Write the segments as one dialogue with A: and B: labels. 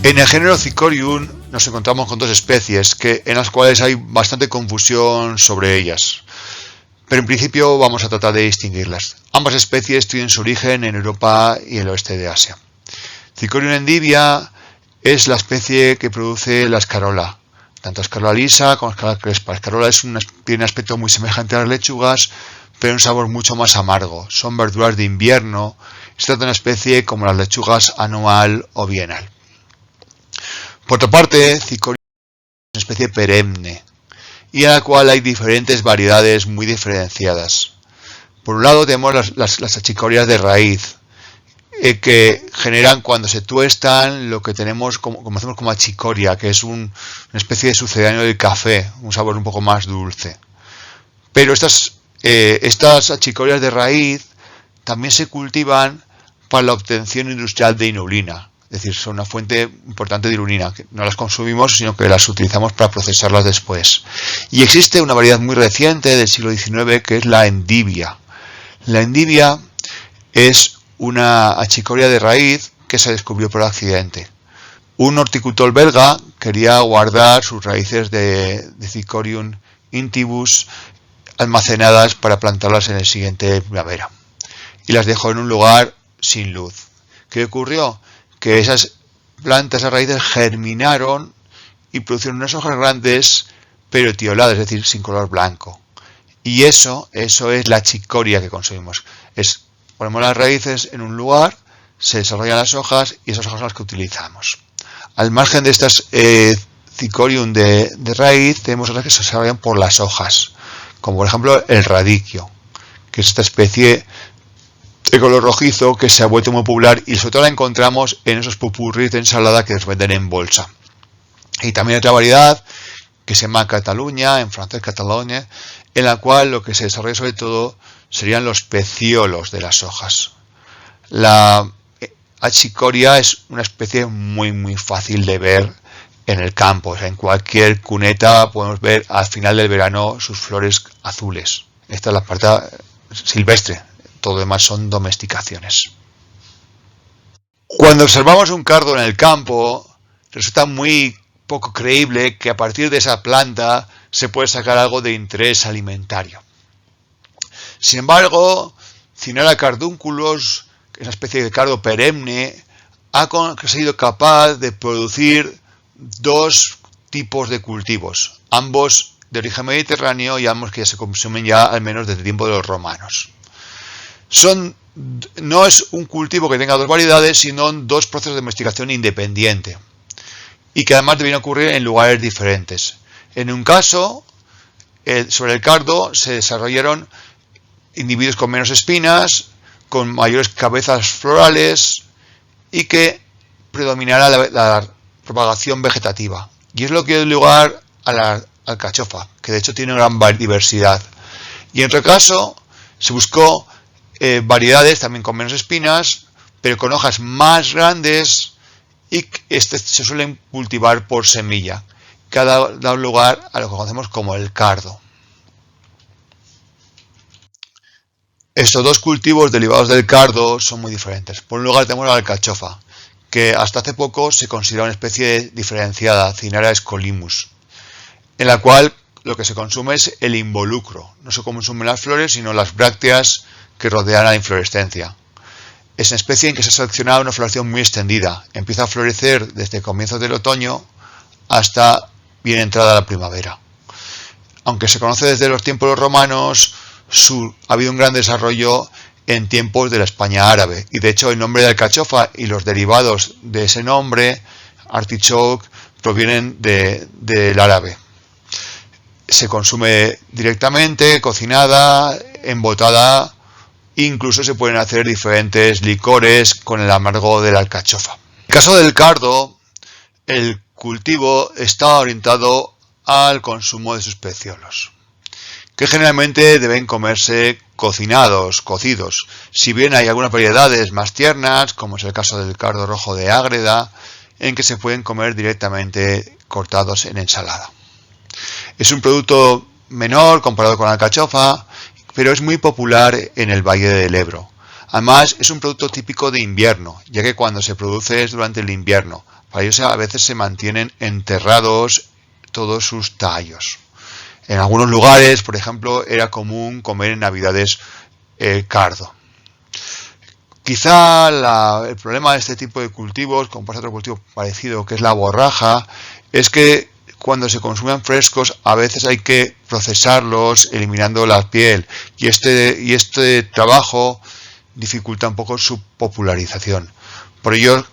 A: En el género Cicorium nos encontramos con dos especies en las cuales hay bastante confusión sobre ellas, pero en principio vamos a tratar de distinguirlas. Ambas especies tienen su origen en Europa y el oeste de Asia. Cicorium endivia es la especie que produce la escarola, tanto escarola lisa como escarola crespa. La escarola tiene un aspecto muy semejante a las lechugas, pero un sabor mucho más amargo. Son verduras de invierno. Se trata de una especie como las lechugas anual o bienal. Por otra parte, Cicorium es una especie perenne y en la cual hay diferentes variedades muy diferenciadas. Por un lado tenemos las achicorias de raíz, que generan cuando se tuestan lo que tenemos conocemos como achicoria, que es una especie de sucedáneo del café, un sabor un poco más dulce. Pero estas achicorias de raíz también se cultivan para la obtención industrial de inulina. Es decir, son una fuente importante de inulina, que no las consumimos, sino que las utilizamos para procesarlas después. Y existe una variedad muy reciente del siglo XIX que es la endivia. La endivia es una achicoria de raíz que se descubrió por accidente. Un horticultor belga quería guardar sus raíces de Cicorium intybus almacenadas para plantarlas en el siguiente primavera. Y las dejó en un lugar sin luz. ¿Qué ocurrió? Que esas plantas, esas raíces germinaron y producieron unas hojas grandes pero etioladas, es decir, sin color blanco. Y eso es la achicoria que consumimos. Ponemos las raíces en un lugar, se desarrollan las hojas y esas hojas son las que utilizamos. Al margen de estas Cicorium de raíz, tenemos otras que se desarrollan por las hojas, como por ejemplo el radicchio, que es esta especie de color rojizo que se ha vuelto muy popular y sobre todo la encontramos en esos popurris de ensalada que nos venden en bolsa. Y también otra variedad que se llama Cataluña, en francés Catalogne, en la cual lo que se desarrolla sobre todo serían los peciolos de las hojas. La achicoria es una especie muy fácil de ver en el campo. O sea, en cualquier cuneta podemos ver al final del verano sus flores azules. Esta es la parte silvestre. Todo lo demás son domesticaciones. Cuando observamos un cardo en el campo, resulta muy poco creíble que a partir de esa planta se puede sacar algo de interés alimentario. Sin embargo, Cynara cardunculus, que es una especie de cardo perenne, ha sido capaz de producir dos tipos de cultivos, ambos de origen mediterráneo y ambos que ya se consumen ya al menos desde el tiempo de los romanos. No es un cultivo que tenga dos variedades, sino dos procesos de domesticación independiente y que además debían ocurrir en lugares diferentes. En un caso, sobre el cardo se desarrollaron individuos con menos espinas, con mayores cabezas florales y que predominara la propagación vegetativa. Y es lo que dio lugar a la alcachofa, que de hecho tiene una gran diversidad. Y en otro caso se buscó variedades también con menos espinas, pero con hojas más grandes y se suelen cultivar por semilla, que ha dado lugar a lo que conocemos como el cardo. Estos dos cultivos derivados del cardo son muy diferentes. Por un lugar tenemos la alcachofa, que hasta hace poco se consideraba una especie diferenciada, Cynara escolimus, en la cual lo que se consume es el involucro. No se consumen las flores, sino las brácteas que rodean a la inflorescencia. Es una especie en que se ha seleccionado una floración muy extendida. Empieza a florecer desde comienzos del otoño hasta bien entrada la primavera. Aunque se conoce desde los tiempos romanos, ha habido un gran desarrollo en tiempos de la España árabe. Y de hecho el nombre de alcachofa y los derivados de ese nombre, artichoke, provienen del árabe. Se consume directamente, cocinada, embotada. Incluso se pueden hacer diferentes licores con el amargo de la alcachofa. En el caso del cardo, el cultivo está orientado al consumo de sus peciolos, que generalmente deben comerse cocinados, cocidos. Si bien hay algunas variedades más tiernas, como es el caso del cardo rojo de Ágreda, en que se pueden comer directamente cortados en ensalada. Es un producto menor comparado con la alcachofa, pero es muy popular en el Valle del Ebro. Además, es un producto típico de invierno, ya que cuando se produce es durante el invierno. Para ello a veces se mantienen enterrados todos sus tallos. En algunos lugares, por ejemplo, era común comer en Navidades cardo. Quizá el problema de este tipo de cultivos, como pasa otro cultivo parecido, que es la borraja, es que cuando se consumen frescos a veces hay que procesarlos eliminando la piel, y este trabajo dificulta un poco su popularización. Por ello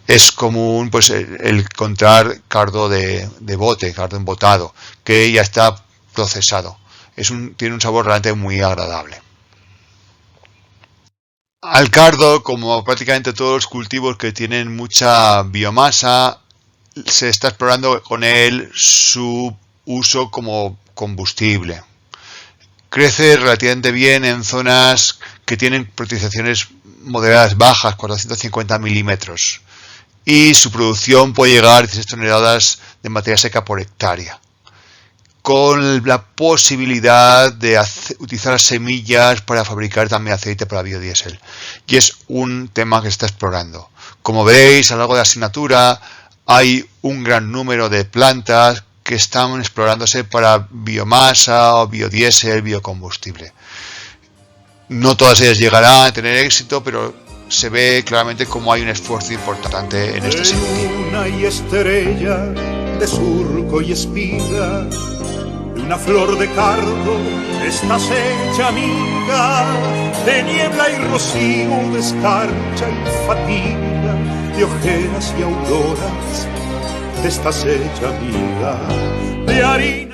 A: es común pues el encontrar cardo de bote, cardo embotado, que ya está procesado. Tiene un sabor realmente muy agradable. Al cardo, como prácticamente todos los cultivos que tienen mucha biomasa, se está explorando con él su uso como combustible. Crece relativamente bien en zonas que tienen precipitaciones moderadas bajas, 450 milímetros, y su producción puede llegar a 16 toneladas de materia seca por hectárea, con la posibilidad de utilizar las semillas para fabricar también aceite para biodiesel. Y es un tema que se está explorando. Como veréis, a lo largo de la asignatura hay un gran número de plantas que están explorándose para biomasa o biodiesel, biocombustible. No todas ellas llegarán a tener éxito, pero se ve claramente cómo hay un esfuerzo importante en este sentido.
B: Luna y estrella, de surco y espiga, de una flor de cardo estás hecha amiga, de niebla y rocío, de escarcha y fatiga, de ojeras y auroras, te estás hecha amiga, de harina.